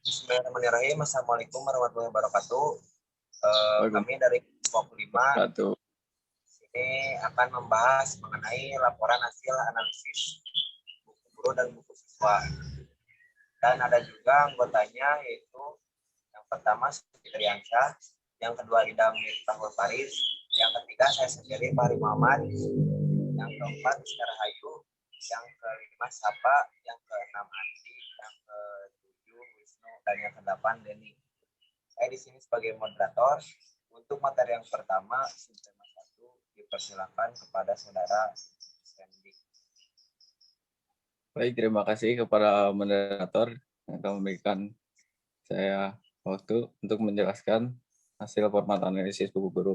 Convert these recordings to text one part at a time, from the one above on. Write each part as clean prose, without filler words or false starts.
Bismillahirrahmanirrahim. Assalamualaikum warahmatullahi wabarakatuh. Kami Waalaikumsalam. dari kelompok 5 ini akan membahas mengenai laporan hasil analisis buku guru dan buku siswa. Dan ada juga anggotanya, yaitu yang pertama Suci Triansyah, yang kedua Idam Miftahul Faris, yang ketiga saya sendiri Fahri Muhammad, yang keempat Iskara Hayu, yang kelima Sapa, yang keenam Andi, yang ketujuh Wisnu, dan yang kedelapan Denny. Saya di sini sebagai moderator. Untuk materi yang pertama, subtema 1, dipersilakan kepada saudara Sandy. Baik, terima kasih kepada moderator yang telah memberikan saya waktu untuk menjelaskan hasil format analisis buku guru.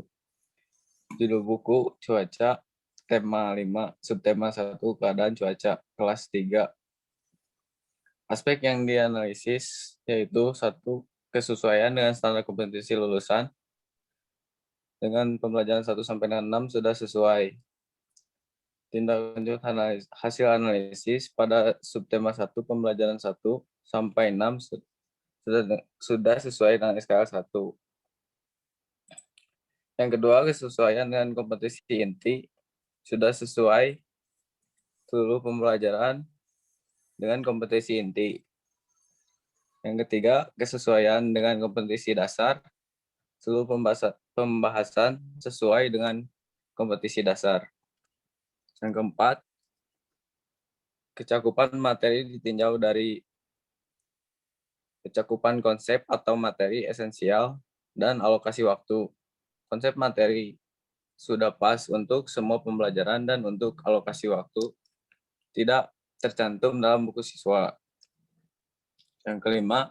Judul buku Cuaca, tema 5, subtema 1, keadaan cuaca, kelas 3. Aspek yang dianalisis yaitu 1, kesesuaian dengan standar kompetensi lulusan. Dengan pembelajaran 1 sampai 6 sudah sesuai. Tindak lanjut hasil analisis pada subtema 1 pembelajaran 1 sampai 6 sudah sesuai dengan SKL 1. Yang kedua, kesesuaian dengan kompetensi inti sudah sesuai seluruh pembelajaran dengan kompetensi inti. Yang ketiga, kesesuaian dengan kompetensi dasar seluruh pembahasan sesuai dengan kompetensi dasar. Yang keempat, kecakupan materi ditinjau dari kecakupan konsep atau materi esensial dan alokasi waktu. Konsep materi sudah pas untuk semua pembelajaran dan untuk alokasi waktu tidak tercantum dalam buku siswa. Yang kelima,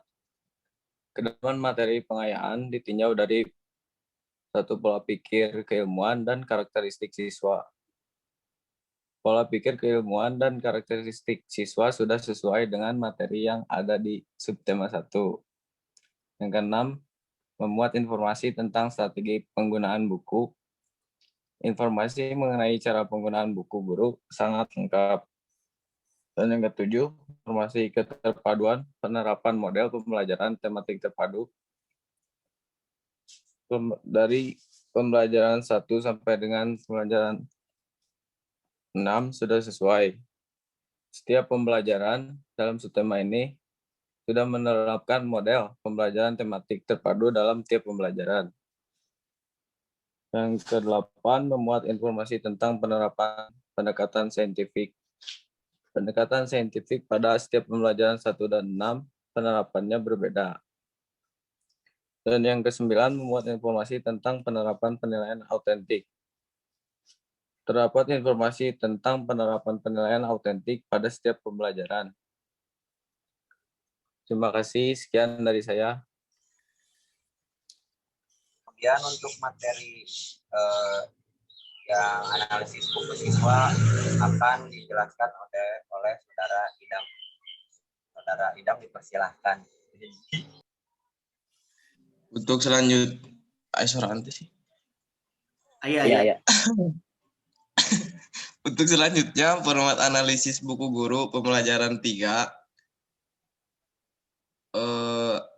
kedalaman materi pengayaan ditinjau dari 1, pola pikir keilmuan dan karakteristik siswa. Pola pikir keilmuan dan karakteristik siswa sudah sesuai dengan materi yang ada di subtema 1. Yang keenam, memuat informasi tentang strategi penggunaan buku. Informasi mengenai cara penggunaan buku guru sangat lengkap. Dan yang ketujuh, informasi keterpaduan penerapan model pembelajaran tematik terpadu dari pembelajaran 1 sampai dengan pembelajaran 6 sudah sesuai. Setiap pembelajaran dalam subtema ini sudah menerapkan model pembelajaran tematik terpadu dalam tiap pembelajaran. Yang ke-8, memuat informasi tentang penerapan pendekatan saintifik. Pendekatan saintifik pada setiap pembelajaran 1 dan 6 penerapannya berbeda. Dan yang ke-9, memuat informasi tentang penerapan penilaian autentik. Terdapat informasi tentang penerapan penilaian autentik pada setiap pembelajaran. Terima kasih, sekian dari saya. Kemudian untuk materi yang analisis buku siswa akan dijelaskan oleh saudara Idam. Saudara Idam dipersilahkan. Untuk selanjutnya, sih. Iya. Untuk selanjutnya, format analisis buku guru pembelajaran 3.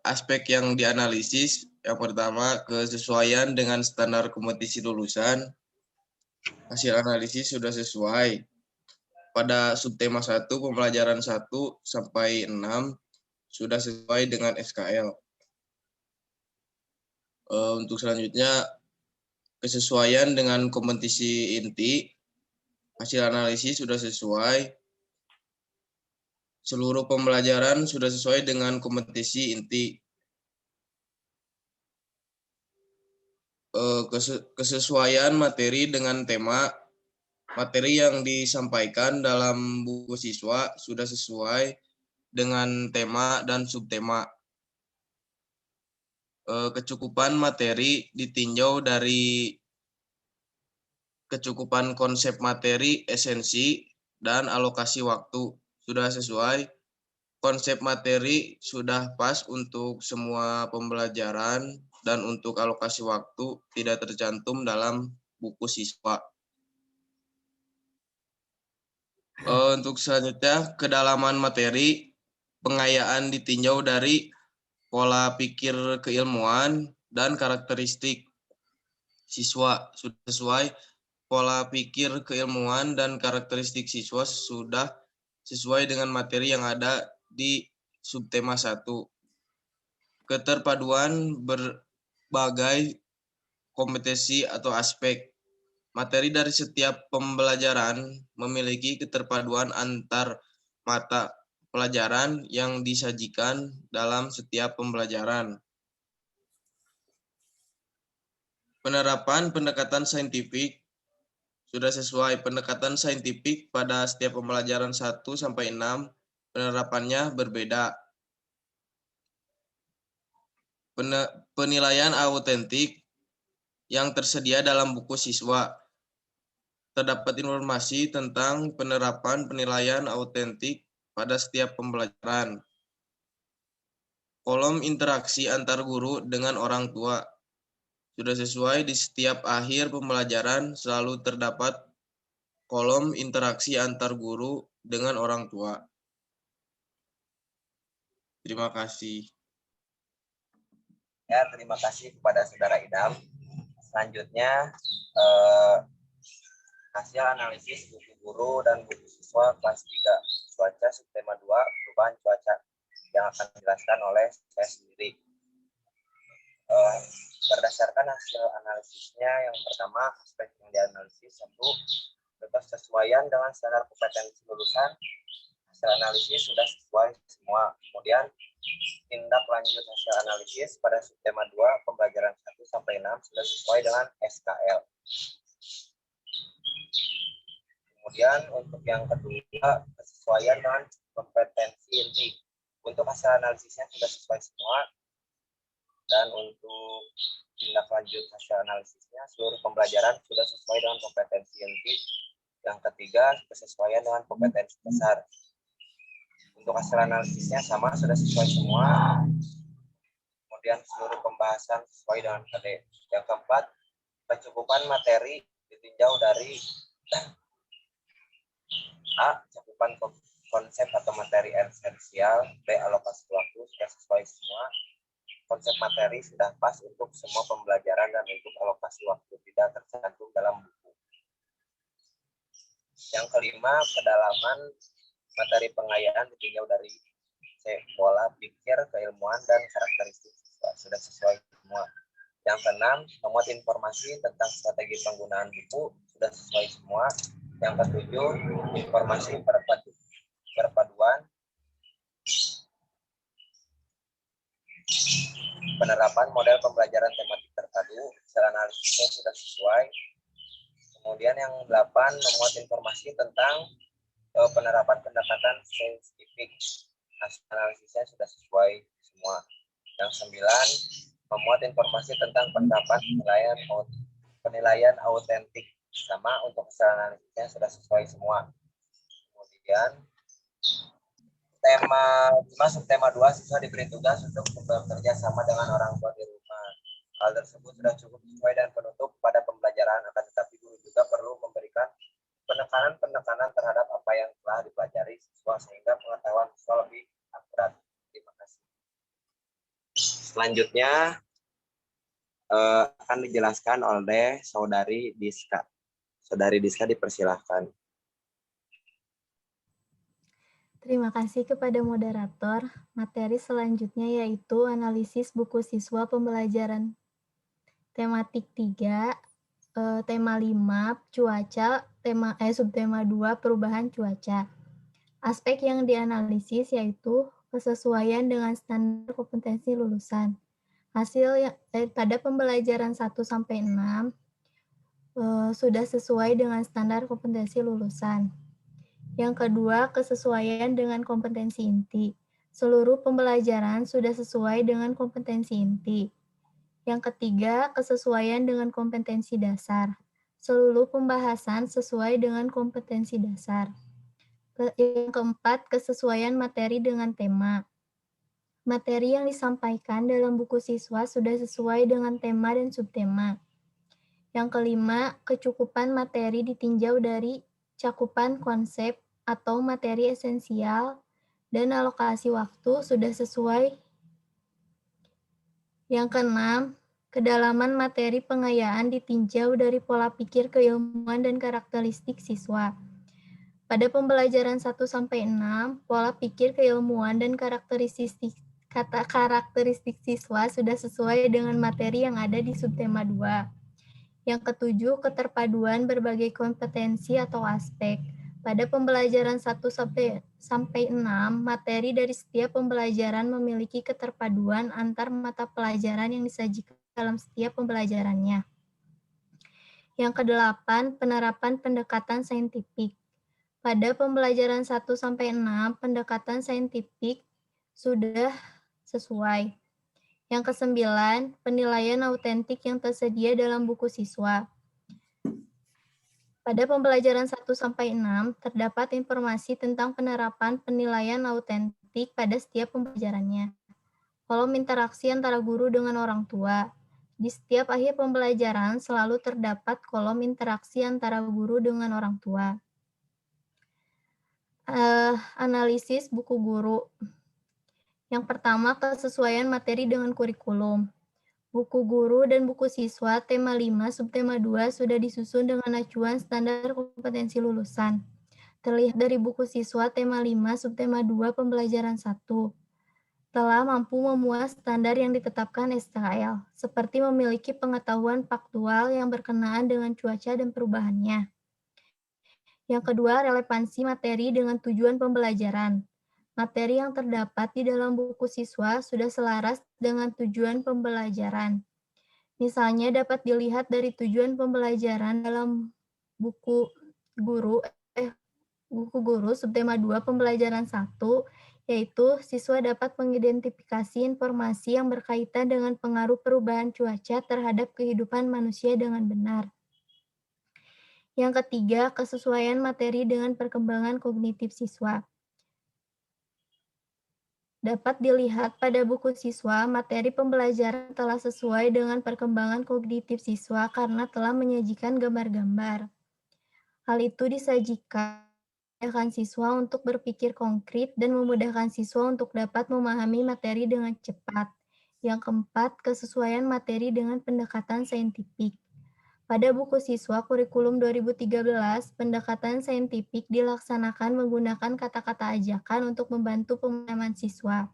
Aspek yang dianalisis, yang pertama, kesesuaian dengan standar kompetisi lulusan. Hasil analisis sudah sesuai. Pada subtema 1, pembelajaran 1 sampai 6 sudah sesuai dengan SKL. Untuk selanjutnya, kesesuaian dengan kompetisi inti, hasil analisis sudah sesuai. Seluruh pembelajaran sudah sesuai dengan kompetisi inti. Kesesuaian materi dengan tema, materi yang disampaikan dalam buku siswa sudah sesuai dengan tema dan subtema. Kecukupan materi ditinjau dari kecukupan konsep materi, esensi, dan alokasi waktu sudah sesuai. Konsep materi sudah pas untuk semua pembelajaran dan untuk alokasi waktu tidak tercantum dalam buku siswa. Untuk selanjutnya, kedalaman materi pengayaan ditinjau dari pola pikir keilmuan, dan karakteristik siswa. Sudah sesuai pola pikir keilmuan dan karakteristik siswa sudah sesuai dengan materi yang ada di subtema 1. Keterpaduan berbagai kompetensi atau aspek. Materi dari setiap pembelajaran memiliki keterpaduan antar mata pelajaran yang disajikan dalam setiap pembelajaran. Penerapan pendekatan saintifik sudah sesuai. Pendekatan saintifik pada setiap pembelajaran 1 sampai 6 penerapannya berbeda. Penilaian autentik yang tersedia dalam buku siswa. Terdapat informasi tentang penerapan penilaian autentik pada setiap pembelajaran. Kolom interaksi antar guru dengan orang tua. Sudah sesuai, di setiap akhir pembelajaran selalu terdapat kolom interaksi antar guru dengan orang tua. Terima kasih. Ya, terima kasih kepada Saudara Idam. Selanjutnya, hasil analisis buku guru dan buku siswa kelas 3 cuaca subtema 2 perubahan cuaca yang akan dijelaskan oleh saya sendiri. Berdasarkan hasil analisisnya, yang pertama aspek yang dianalisis satu kesesuaian dengan standar kompetensi lulusan. Hasil analisis sudah sesuai semua. Kemudian tindak lanjut hasil analisis pada subtema 2 pembelajaran 1 sampai 6 sudah sesuai dengan SKL. Kemudian untuk yang kedua, kesesuaian dengan kompetensi inti. Untuk hasil analisisnya sudah sesuai semua. Dan untuk tindak lanjut hasil analisisnya, seluruh pembelajaran sudah sesuai dengan kompetensi inti. Yang ketiga, kesesuaian dengan kompetensi dasar. Untuk hasil analisisnya sama, sudah sesuai semua. Kemudian seluruh pembahasan sesuai dengan KD. Yang keempat, kecukupan materi ditinjau dari A. Cakupan konsep atau materi esensial. B. Alokasi waktu sudah sesuai semua. Konsep materi sudah pas untuk semua pembelajaran dan untuk alokasi waktu tidak tercantum dalam buku. Yang kelima, kedalaman materi pengayaan ditinjau dari C. Pola pikir, keilmuan, dan karakteristik siswa sudah sesuai semua. Yang keenam, memuat informasi tentang strategi penggunaan buku sudah sesuai semua. Yang ketujuh, informasi perpaduan penerapan model pembelajaran tematik terpadu, hasil analisisnya sudah sesuai. Kemudian yang 8, memuat informasi tentang penerapan pendekatan saintifik, hasil analisisnya sudah sesuai semua. Yang 9, memuat informasi tentang penerapan penilaian autentik, sama untuk hasil analisisnya sudah sesuai semua. Kemudian subtema 2 siswa diberi tugas untuk bekerja sama dengan orang tua di rumah. Hal tersebut sudah cukup sesuai dan penutup pada pembelajaran, akan tetapi guru juga perlu memberikan penekanan terhadap apa yang telah dipelajari siswa sehingga pengetahuan siswa lebih akurat. Terima kasih. Selanjutnya akan dijelaskan oleh Saudari Diska. Saudari Diska dipersilahkan. Terima kasih kepada moderator. Materi selanjutnya yaitu analisis buku siswa pembelajaran tematik 3, tema 5, cuaca, subtema 2, perubahan cuaca. Aspek yang dianalisis yaitu kesesuaian dengan standar kompetensi lulusan. Hasil pada pembelajaran 1 sampai 6 sudah sesuai dengan standar kompetensi lulusan. Yang kedua, kesesuaian dengan kompetensi inti. Seluruh pembelajaran sudah sesuai dengan kompetensi inti. Yang ketiga, kesesuaian dengan kompetensi dasar. Seluruh pembahasan sesuai dengan kompetensi dasar. Yang keempat, kesesuaian materi dengan tema. Materi yang disampaikan dalam buku siswa sudah sesuai dengan tema dan subtema. Yang kelima, kecukupan materi ditinjau dari cakupan konsep atau materi esensial dan alokasi waktu sudah sesuai Yang keenam, kedalaman materi pengayaan ditinjau dari pola pikir keilmuan dan karakteristik siswa. Pada pembelajaran 1-6, pola pikir keilmuan dan karakteristik siswa sudah sesuai dengan materi yang ada di subtema 2. Yang ketujuh, keterpaduan berbagai kompetensi atau aspek. Pada pembelajaran 1-6, materi dari setiap pembelajaran memiliki keterpaduan antar mata pelajaran yang disajikan dalam setiap pembelajarannya. Yang kedelapan, penerapan pendekatan saintifik. Pada pembelajaran 1-6, pendekatan saintifik sudah sesuai. Yang kesembilan, penilaian autentik yang tersedia dalam buku siswa. Pada pembelajaran 1-6, terdapat informasi tentang penerapan penilaian autentik pada setiap pembelajarannya. Kolom interaksi antara guru dengan orang tua. Di setiap akhir pembelajaran selalu terdapat kolom interaksi antara guru dengan orang tua. Analisis buku guru. Yang pertama, kesesuaian materi dengan kurikulum. Buku guru dan buku siswa tema 5 subtema 2 sudah disusun dengan acuan standar kompetensi lulusan. Terlihat dari buku siswa tema 5 subtema 2 pembelajaran 1 telah mampu memuat standar yang ditetapkan SKL, seperti memiliki pengetahuan faktual yang berkenaan dengan cuaca dan perubahannya. Yang kedua, relevansi materi dengan tujuan pembelajaran. Materi yang terdapat di dalam buku siswa sudah selaras dengan tujuan pembelajaran. Misalnya dapat dilihat dari tujuan pembelajaran dalam buku guru subtema 2 pembelajaran 1, yaitu siswa dapat mengidentifikasi informasi yang berkaitan dengan pengaruh perubahan cuaca terhadap kehidupan manusia dengan benar. Yang ketiga, kesesuaian materi dengan perkembangan kognitif siswa. Dapat dilihat pada buku siswa, materi pembelajaran telah sesuai dengan perkembangan kognitif siswa karena telah menyajikan gambar-gambar. Hal itu disajikan memudahkan siswa untuk berpikir konkret dan memudahkan siswa untuk dapat memahami materi dengan cepat. Yang keempat, kesesuaian materi dengan pendekatan saintifik. Pada buku siswa kurikulum 2013, pendekatan saintifik dilaksanakan menggunakan kata-kata ajakan untuk membantu pemahaman siswa.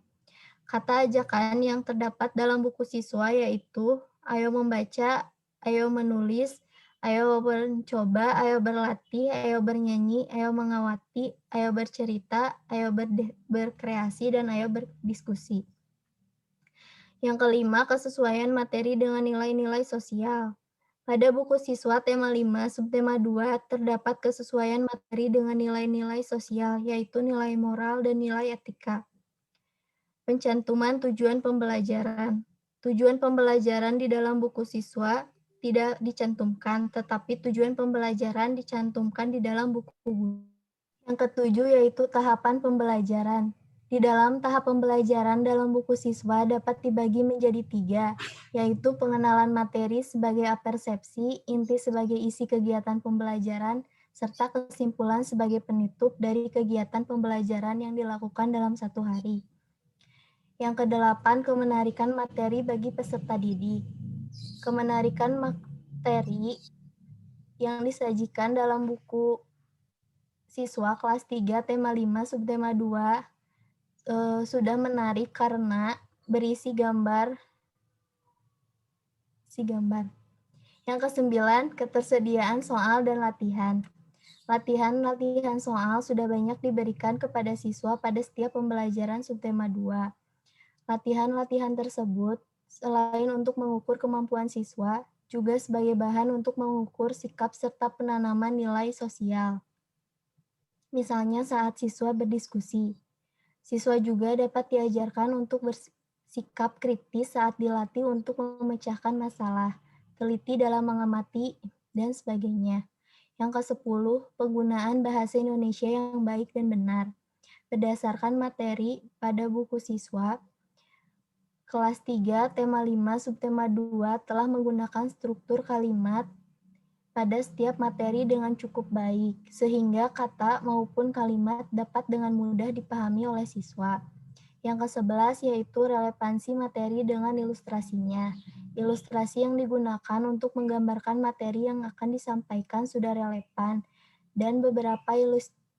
Kata ajakan yang terdapat dalam buku siswa yaitu ayo membaca, ayo menulis, ayo mencoba, ayo berlatih, ayo bernyanyi, ayo mengawati, ayo bercerita, ayo berkreasi, dan ayo berdiskusi. Yang kelima, kesesuaian materi dengan nilai-nilai sosial. Pada buku siswa tema 5, subtema 2, terdapat kesesuaian materi dengan nilai-nilai sosial, yaitu nilai moral dan nilai etika. Pencantuman tujuan pembelajaran. Tujuan pembelajaran di dalam buku siswa tidak dicantumkan, tetapi tujuan pembelajaran dicantumkan di dalam buku guru. Yang ketujuh yaitu tahapan pembelajaran. Di dalam tahap pembelajaran dalam buku siswa dapat dibagi menjadi 3, yaitu pengenalan materi sebagai apersepsi, inti sebagai isi kegiatan pembelajaran, serta kesimpulan sebagai penutup dari kegiatan pembelajaran yang dilakukan dalam satu hari. Yang kedelapan, kemenarikan materi bagi peserta didik. Kemenarikan materi yang disajikan dalam buku siswa kelas 3 tema 5 subtema 2 sudah menarik karena berisi gambar. Yang kesembilan, ketersediaan soal dan latihan. Latihan soal sudah banyak diberikan kepada siswa pada setiap pembelajaran subtema 2. Latihan-latihan tersebut selain untuk mengukur kemampuan siswa, juga sebagai bahan untuk mengukur sikap serta penanaman nilai sosial. Misalnya saat siswa berdiskusi. Siswa juga dapat diajarkan untuk bersikap kritis saat dilatih untuk memecahkan masalah, teliti dalam mengamati, dan sebagainya. Yang ke-10, penggunaan bahasa Indonesia yang baik dan benar. Berdasarkan materi pada buku siswa, kelas 3, tema 5, subtema 2 telah menggunakan struktur kalimat pada setiap materi dengan cukup baik, sehingga kata maupun kalimat dapat dengan mudah dipahami oleh siswa. Yang ke-11 yaitu relevansi materi dengan ilustrasinya. Ilustrasi yang digunakan untuk menggambarkan materi yang akan disampaikan sudah relevan, dan beberapa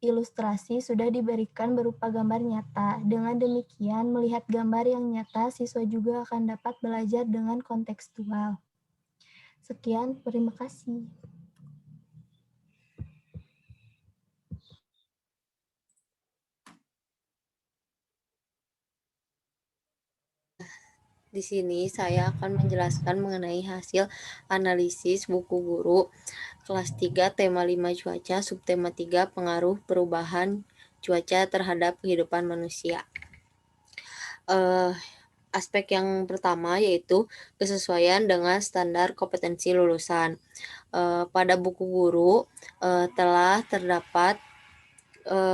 ilustrasi sudah diberikan berupa gambar nyata. Dengan demikian, melihat gambar yang nyata, siswa juga akan dapat belajar dengan kontekstual. Sekian, terima kasih. Di sini saya akan menjelaskan mengenai hasil analisis buku guru kelas 3 tema 5 cuaca, subtema 3 pengaruh perubahan cuaca terhadap kehidupan manusia. Aspek yang pertama yaitu kesesuaian dengan standar kompetensi lulusan. Pada buku guru telah terdapat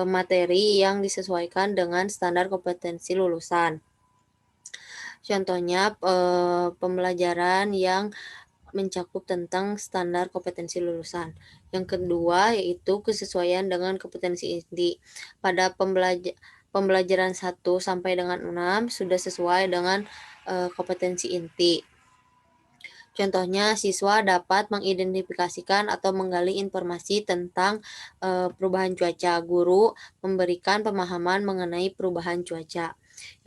materi yang disesuaikan dengan standar kompetensi lulusan. Contohnya pembelajaran yang mencakup tentang standar kompetensi lulusan. Yang kedua yaitu kesesuaian dengan kompetensi inti. Pada pembelajaran 1 sampai dengan 6 sudah sesuai dengan kompetensi inti. Contohnya, siswa dapat mengidentifikasikan atau menggali informasi tentang perubahan cuaca. Guru memberikan pemahaman mengenai perubahan cuaca.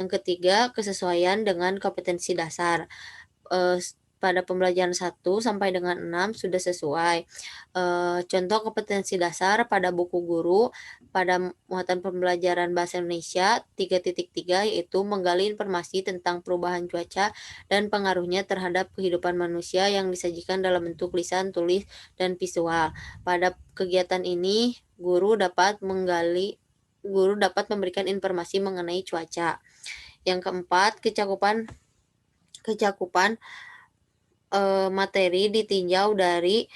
Yang ketiga, kesesuaian dengan kompetensi dasar. Pada pembelajaran 1 sampai dengan 6 sudah sesuai. Contoh kompetensi dasar pada buku guru pada muatan pembelajaran bahasa Indonesia 3.3 yaitu menggali informasi tentang perubahan cuaca dan pengaruhnya terhadap kehidupan manusia yang disajikan dalam bentuk lisan, tulis, dan visual. Pada kegiatan ini, guru dapat memberikan informasi mengenai cuaca. Yang keempat, kecakupan materi ditinjau dari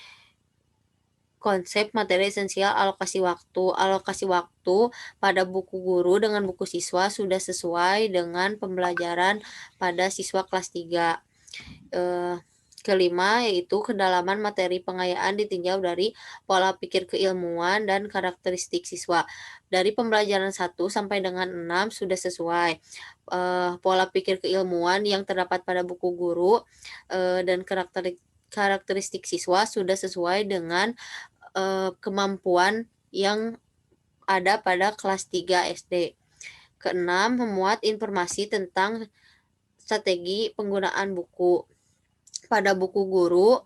konsep materi esensial alokasi waktu. Alokasi waktu pada buku guru dengan buku siswa sudah sesuai dengan pembelajaran pada siswa kelas 3. Kelima, yaitu kedalaman materi pengayaan ditinjau dari pola pikir keilmuan dan karakteristik siswa. Dari pembelajaran 1 sampai dengan 6 sudah sesuai. Pola pikir keilmuan yang terdapat pada buku guru dan karakteristik siswa sudah sesuai dengan kemampuan yang ada pada kelas 3 SD. Keenam, memuat informasi tentang strategi penggunaan buku. Pada buku guru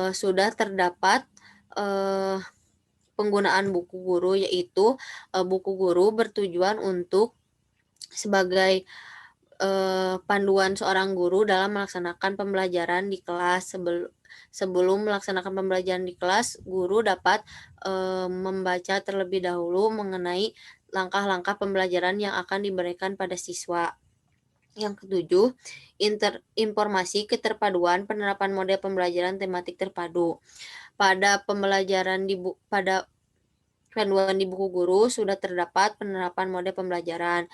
sudah terdapat penggunaan buku guru, yaitu buku guru bertujuan untuk sebagai panduan seorang guru dalam melaksanakan pembelajaran di kelas. Sebelum melaksanakan pembelajaran di kelas, guru dapat membaca terlebih dahulu mengenai langkah-langkah pembelajaran yang akan diberikan pada siswa. Yang ketujuh, informasi keterpaduan penerapan model pembelajaran tematik terpadu. Pada pembelajaran pada panduan di buku guru sudah terdapat penerapan model pembelajaran.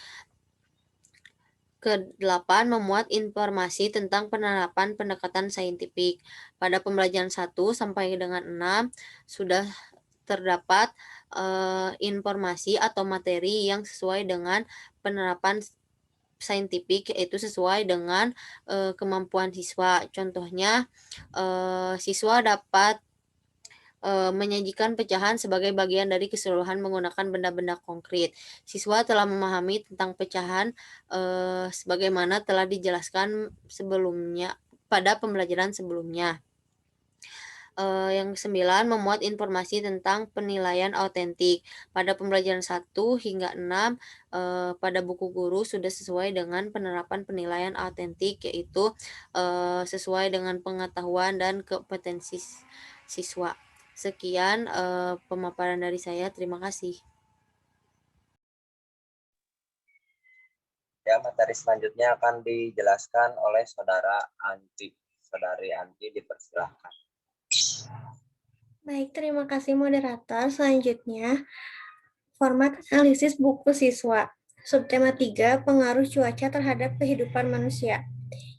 Ke-8, memuat informasi tentang penerapan pendekatan saintifik. Pada pembelajaran 1 sampai dengan 6 sudah terdapat informasi atau materi yang sesuai dengan penerapan saintifik, yaitu sesuai dengan kemampuan siswa. Contohnya, siswa dapat menyajikan pecahan sebagai bagian dari keseluruhan menggunakan benda-benda konkret. Siswa telah memahami tentang pecahan sebagaimana telah dijelaskan sebelumnya pada pembelajaran sebelumnya. Yang ke-9, memuat informasi tentang penilaian autentik. Pada pembelajaran 1 hingga 6 pada buku guru sudah sesuai dengan penerapan penilaian autentik, yaitu sesuai dengan pengetahuan dan kompetensi siswa. Sekian pemaparan dari saya. Terima kasih. Ya, materi selanjutnya akan dijelaskan oleh Saudara Anti. Saudari Anti, dipersilahkan. Baik, terima kasih moderator. Selanjutnya, format analisis buku siswa. Subtema 3, pengaruh cuaca terhadap kehidupan manusia.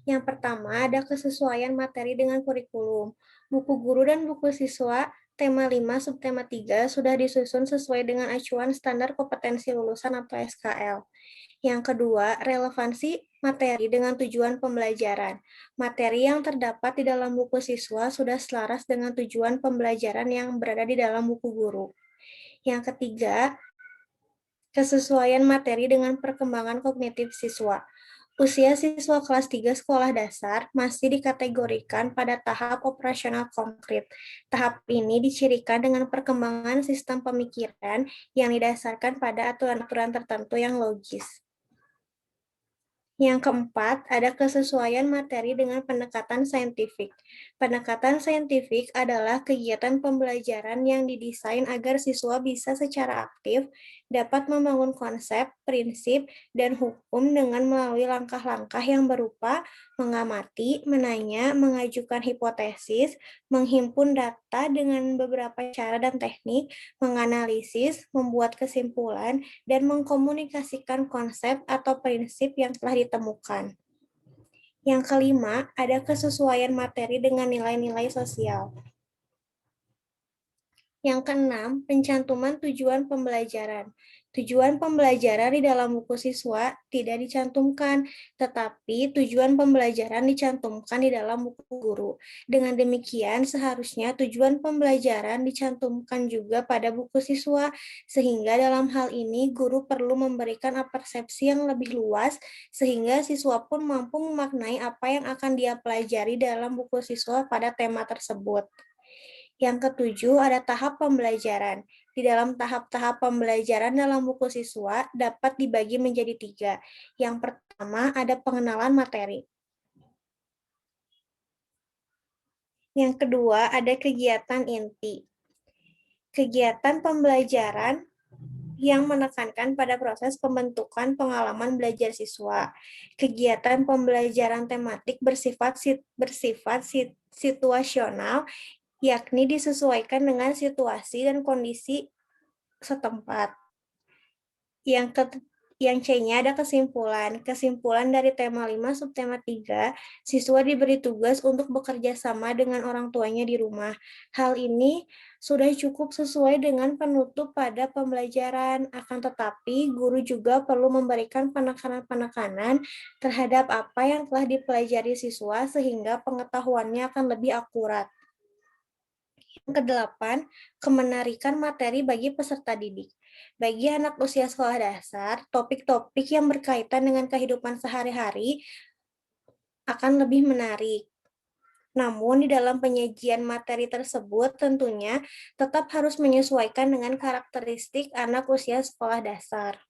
Yang pertama, ada kesesuaian materi dengan kurikulum. Buku guru dan buku siswa tema 5 subtema 3 sudah disusun sesuai dengan acuan standar kompetensi lulusan atau SKL. Yang kedua, relevansi materi dengan tujuan pembelajaran. Materi yang terdapat di dalam buku siswa sudah selaras dengan tujuan pembelajaran yang berada di dalam buku guru. Yang ketiga, kesesuaian materi dengan perkembangan kognitif siswa. Usia siswa kelas 3 sekolah dasar masih dikategorikan pada tahap operasional konkret. Tahap ini dicirikan dengan perkembangan sistem pemikiran yang didasarkan pada aturan-aturan tertentu yang logis. Yang keempat, ada kesesuaian materi dengan pendekatan saintifik. Pendekatan saintifik adalah kegiatan pembelajaran yang didesain agar siswa bisa secara aktif dapat membangun konsep, prinsip, dan hukum dengan melalui langkah-langkah yang berupa mengamati, menanya, mengajukan hipotesis, menghimpun data dengan beberapa cara dan teknik, menganalisis, membuat kesimpulan, dan mengkomunikasikan konsep atau prinsip yang telah ditemukan. Yang kelima, ada kesesuaian materi dengan nilai-nilai sosial. Yang keenam, pencantuman tujuan pembelajaran. Tujuan pembelajaran di dalam buku siswa tidak dicantumkan, tetapi tujuan pembelajaran dicantumkan di dalam buku guru. Dengan demikian, seharusnya tujuan pembelajaran dicantumkan juga pada buku siswa, sehingga dalam hal ini guru perlu memberikan persepsi yang lebih luas, sehingga siswa pun mampu memaknai apa yang akan dia pelajari dalam buku siswa pada tema tersebut. Yang ketujuh, ada tahap pembelajaran. Di dalam tahap-tahap pembelajaran dalam buku siswa dapat dibagi menjadi 3. Yang pertama, ada pengenalan materi. Yang kedua, ada kegiatan inti. Kegiatan pembelajaran yang menekankan pada proses pembentukan pengalaman belajar siswa. Kegiatan pembelajaran tematik bersifat situasional, yakni disesuaikan dengan situasi dan kondisi setempat. Yang C-nya ada kesimpulan. Kesimpulan dari tema 5 subtema 3, siswa diberi tugas untuk bekerja sama dengan orang tuanya di rumah. Hal ini sudah cukup sesuai dengan penutup pada pembelajaran, akan tetapi guru juga perlu memberikan penekanan-penekanan terhadap apa yang telah dipelajari siswa sehingga pengetahuannya akan lebih akurat. Yang kedelapan, kemenarikan materi bagi peserta didik. Bagi anak usia sekolah dasar, topik-topik yang berkaitan dengan kehidupan sehari-hari akan lebih menarik. Namun, di dalam penyajian materi tersebut tentunya tetap harus menyesuaikan dengan karakteristik anak usia sekolah dasar.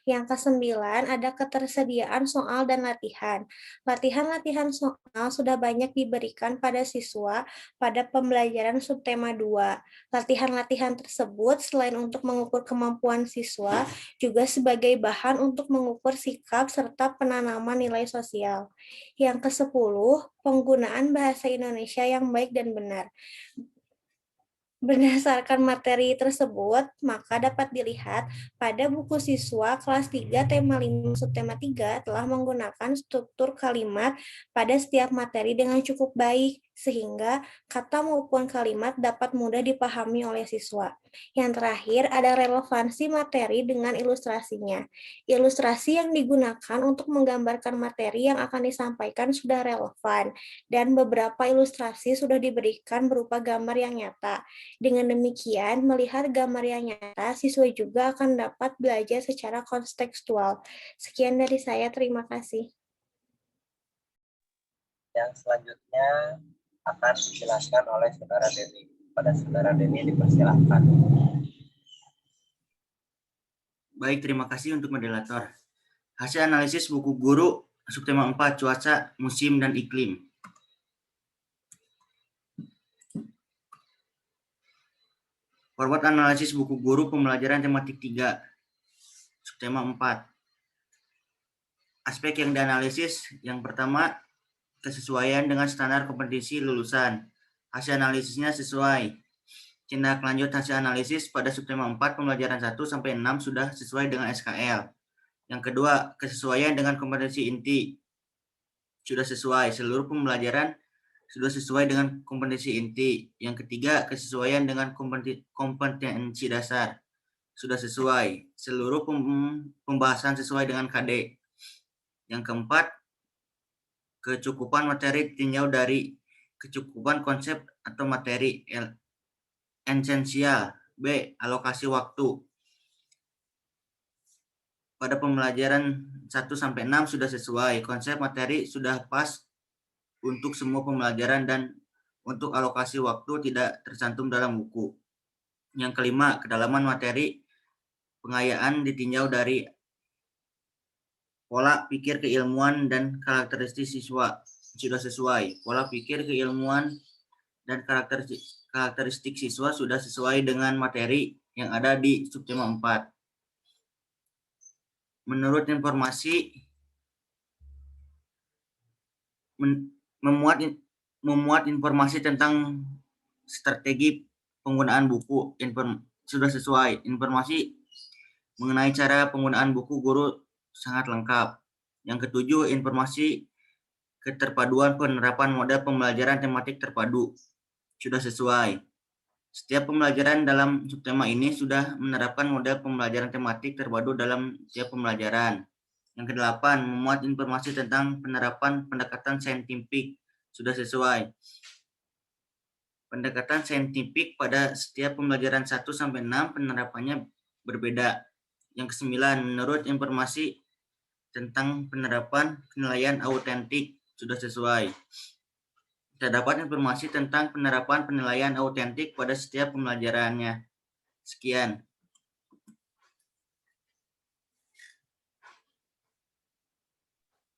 Yang kesembilan, ada ketersediaan soal dan latihan. Latihan-latihan soal sudah banyak diberikan pada siswa pada pembelajaran subtema 2. Latihan-latihan tersebut selain untuk mengukur kemampuan siswa, juga sebagai bahan untuk mengukur sikap serta penanaman nilai sosial. Yang ke-10, penggunaan bahasa Indonesia yang baik dan benar. Berdasarkan materi tersebut, maka dapat dilihat pada buku siswa kelas 3 tema 5 subtema 3 telah menggunakan struktur kalimat pada setiap materi dengan cukup baik, sehingga kata maupun kalimat dapat mudah dipahami oleh siswa. Yang terakhir, ada relevansi materi dengan ilustrasinya. Ilustrasi yang digunakan untuk menggambarkan materi yang akan disampaikan sudah relevan, dan beberapa ilustrasi sudah diberikan berupa gambar yang nyata. Dengan demikian, melihat gambar yang nyata, siswa juga akan dapat belajar secara kontekstual. Sekian dari saya, terima kasih. Yang selanjutnya akan dijelaskan oleh Saudara Denny. Pada Saudara Denny dipersilahkan. Baik, terima kasih untuk moderator. Hasil analisis buku guru subtema 4 cuaca, musim, dan iklim. Forward analisis buku guru pembelajaran tematik 3, subtema 4. Aspek yang dianalisis, yang pertama, kesesuaian dengan standar kompetensi lulusan. Hasil analisisnya sesuai. Tindak lanjut hasil analisis pada subtema 4 pembelajaran 1-6 sudah sesuai dengan SKL. Yang kedua, kesesuaian dengan kompetensi inti. Sudah sesuai. Seluruh pembelajaran sudah sesuai dengan kompetensi inti. Yang ketiga, kesesuaian dengan kompetensi dasar sudah sesuai. Seluruh pembahasan sesuai dengan KD. Yang keempat, kecukupan materi ditinjau dari kecukupan konsep atau materi esensial. B, alokasi waktu. Pada pembelajaran 1-6 sudah sesuai. Konsep materi sudah pas untuk semua pembelajaran dan untuk alokasi waktu tidak tercantum dalam buku. Yang kelima, kedalaman materi pengayaan ditinjau dari pola pikir keilmuan dan karakteristik siswa sudah sesuai. Pola pikir keilmuan dan karakteristik siswa sudah sesuai dengan materi yang ada di subtema 4. Menurut informasi memuat informasi tentang strategi penggunaan buku sudah sesuai. Informasi mengenai cara penggunaan buku guru sangat lengkap. Yang ketujuh, informasi keterpaduan penerapan model pembelajaran tematik terpadu sudah sesuai. Setiap pembelajaran dalam subtema ini sudah menerapkan model pembelajaran tematik terpadu dalam setiap pembelajaran. Yang kedelapan, memuat informasi tentang penerapan pendekatan saintifik sudah sesuai. Pendekatan saintifik pada setiap pembelajaran 1-6 penerapannya berbeda. Yang kesembilan, menurut informasi tentang penerapan penilaian autentik sudah sesuai. Terdapat informasi tentang penerapan penilaian autentik pada setiap pembelajarannya. Sekian.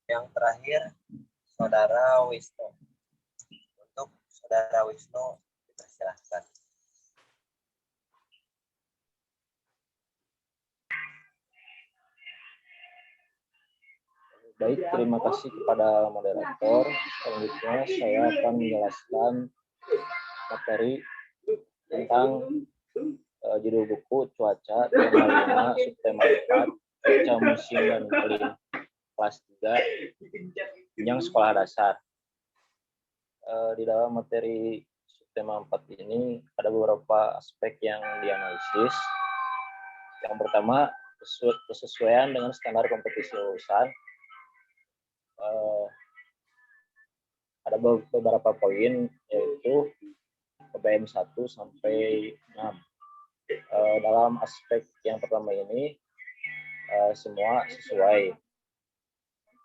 Yang terakhir, Saudara Wisnu. Untuk Saudara Wisnu, dipersilahkan. Baik, terima kasih kepada moderator. Selanjutnya saya akan menjelaskan materi tentang judul buku Cuaca tema 5 subtema 4 Cuaca musim dan iklim kelas 3 jenjang sekolah dasar. Di dalam materi subtema 4 ini ada beberapa aspek yang dianalisis. Yang pertama, kesesuaian dengan standar kompetisi lulusan. Ada beberapa poin, yaitu PPM 1 sampai 6. Dalam aspek yang pertama ini semua sesuai.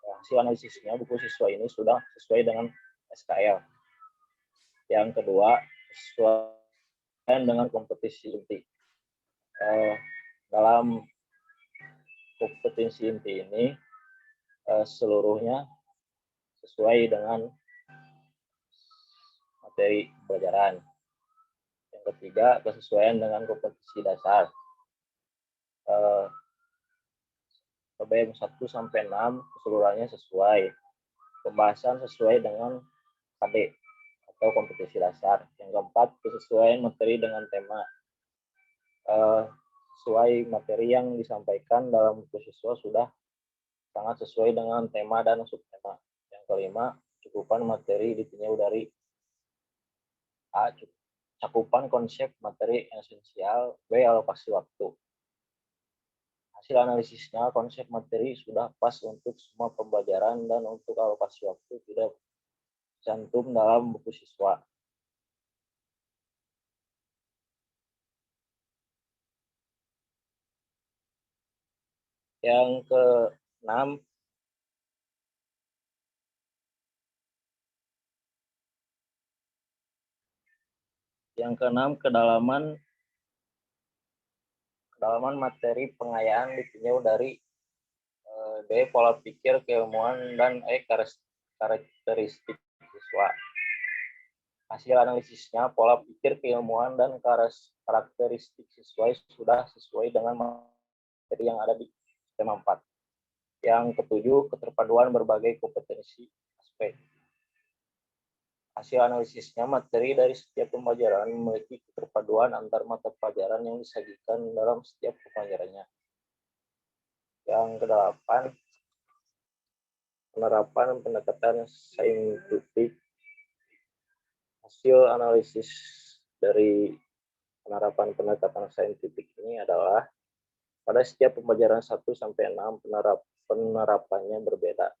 Hasil analisisnya buku siswa ini sudah sesuai dengan SKL. Yang kedua, sesuai dengan kompetisi inti. Dalam kompetensi inti ini seluruhnya sesuai dengan materi pembelajaran. Yang ketiga, kesesuaian dengan kompetisi dasar. PPM 1 sampai 6 keseluruhannya sesuai. Pembahasan sesuai dengan KD atau kompetisi dasar. Yang keempat, kesesuaian materi dengan tema. Sesuai materi yang disampaikan dalam buku siswa sudah sangat sesuai dengan tema dan subtema. Yang kelima, cakupan materi ditinjau dari A, cakupan konsep materi esensial. B, alokasi waktu. Hasil analisisnya, konsep materi sudah pas untuk semua pembelajaran dan untuk alokasi waktu tidak cantum dalam buku siswa. Yang ke-6, kedalaman materi pengayaan ditinjau dari D, pola pikir keilmuan, dan E, karakteristik siswa. Hasil analisisnya, pola pikir keilmuan dan karakteristik siswa sudah sesuai dengan materi yang ada di tema 4. Yang ketujuh, keterpaduan berbagai kompetensi aspek. Hasil analisisnya, materi dari setiap pembelajaran memiliki keterpaduan antar mata pelajaran yang disajikan dalam setiap pembelajarannya. Yang ke-8, penerapan pendekatan saintifik hasil analisis dari penerapan pendekatan saintifik ini adalah pada setiap pembelajaran 1 sampai 6 penerapannya berbeda.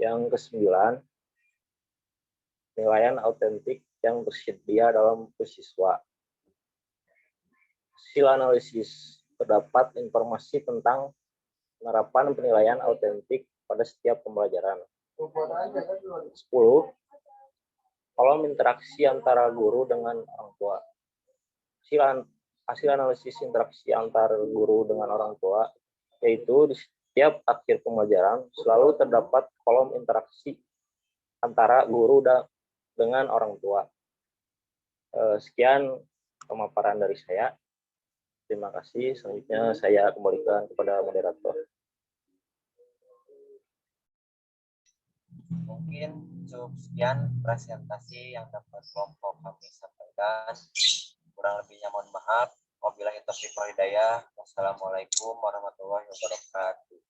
Yang ke-9, penilaian autentik yang tersedia dalam buku siswa. Hasil analisis terdapat informasi tentang penerapan penilaian autentik pada setiap pembelajaran. 10. Kolom interaksi antara guru dengan orang tua. Hasil analisis interaksi antar guru dengan orang tua, yaitu di setiap akhir pembelajaran selalu terdapat kolom interaksi antara guru dengan orang tua. Sekian pemaparan dari saya. Terima kasih. Selanjutnya saya kembalikan kepada moderator. Mungkin cukup sekian presentasi yang dapat kelompok kami sampaikan. Kurang lebihnya mohon maaf. Wabillahi taufiq wal hidayah. Wassalamualaikum warahmatullahi wabarakatuh.